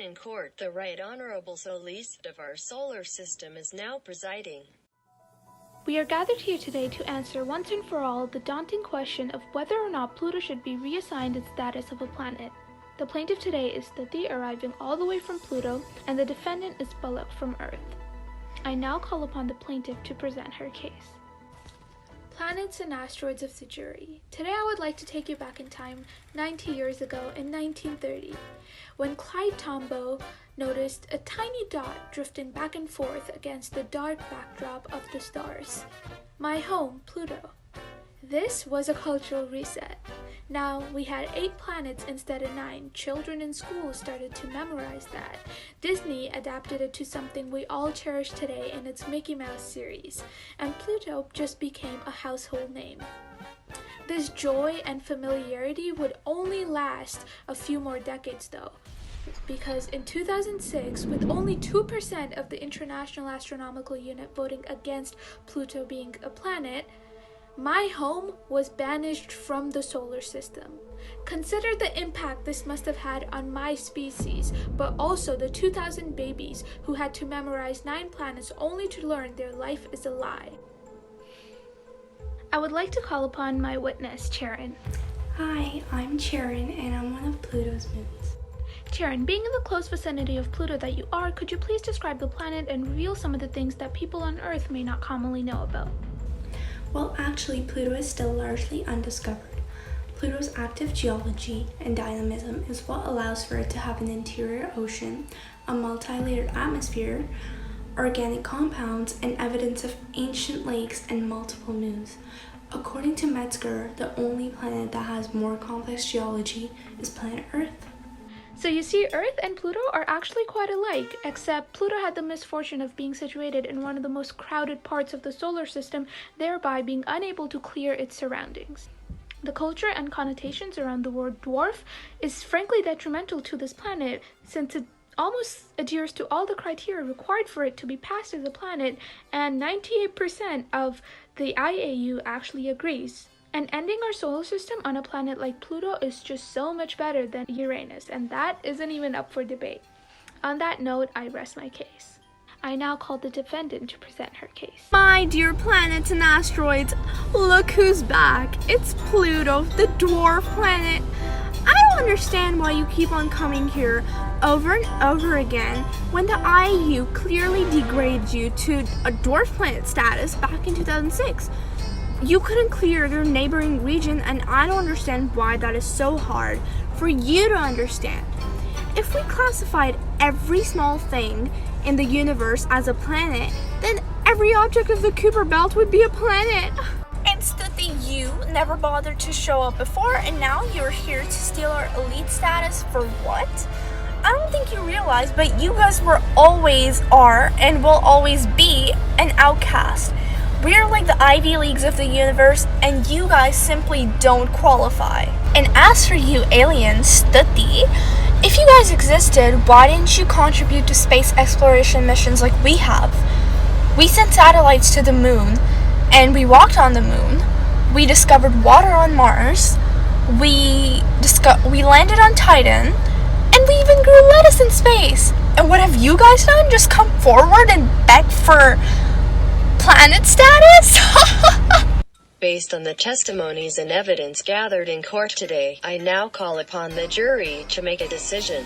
in court, the Right Honorable Solicitor of our solar system is now presiding. We are gathered here today to answer once and for all the daunting question of whether or not Pluto should be reassigned its status of a planet. The plaintiff today is Stuti, arriving all the way from Pluto, and the defendant is Balak from Earth. I now call upon the plaintiff to present her case. Planets and asteroids of the jury. Today I would like to take you back in time 90 years ago in 1930, when Clyde Tombaugh noticed a tiny dot drifting back and forth against the dark backdrop of the stars. My home, Pluto. This was a cultural reset. Now we had 8 planets instead of 9. Children in school started to memorize that. Disney adapted it to something we all cherish today in its Mickey Mouse series, and Pluto just became a household name. This joy and familiarity would only last a few more decades though, because in 2006, with only 2% of the International Astronomical Unit voting against Pluto being a planet, my home was banished from the solar system. Consider the impact this must have had on my species, but also the 2,000 babies who had to memorize 9 planets only to learn their life is a lie. I would like to call upon my witness, Charon. Hi, I'm Charon, and I'm one of Pluto's moons. Charon, being in the close vicinity of Pluto that you are, could you please describe the planet and reveal some of the things that people on Earth may not commonly know about? Well, actually, Pluto is still largely undiscovered. Pluto's active geology and dynamism is what allows for it to have an interior ocean, a multi-layered atmosphere, organic compounds, and evidence of ancient lakes and multiple moons. According to Metzger, the only planet that has more complex geology is planet Earth. So you see, Earth and Pluto are actually quite alike, except Pluto had the misfortune of being situated in one of the most crowded parts of the solar system, thereby being unable to clear its surroundings. The culture and connotations around the word dwarf is frankly detrimental to this planet, since it almost adheres to all the criteria required for it to be passed as a planet, and 98% of the IAU actually agrees. And ending our solar system on a planet like Pluto is just so much better than Uranus, and that isn't even up for debate. On that note, I rest my case. I now call the defendant to present her case. My dear planets and asteroids, look who's back. It's Pluto, the dwarf planet. I don't understand why you keep on coming here over and over again when the IAU clearly degraded you to a dwarf planet status back in 2006. You couldn't clear your neighboring region, and I don't understand why that is so hard for you to understand. If we classified every small thing in the universe as a planet, then every object of the Kuiper Belt would be a planet. It's that you never bothered to show up before, and now you're here to steal our elite status for what? I don't think you realize, but you guys always are and will always be an outcast. We're like the Ivy Leagues of the universe, and you guys simply don't qualify. And as for you aliens, Stuti, if you guys existed, why didn't you contribute to space exploration missions like we have? We sent satellites to the moon, and we walked on the moon. We discovered water on Mars. We landed on Titan, and we even grew lettuce in space. And what have you guys done? Just come forward and beg for planet status? Based on the testimonies and evidence gathered in court today, I now call upon the jury to make a decision.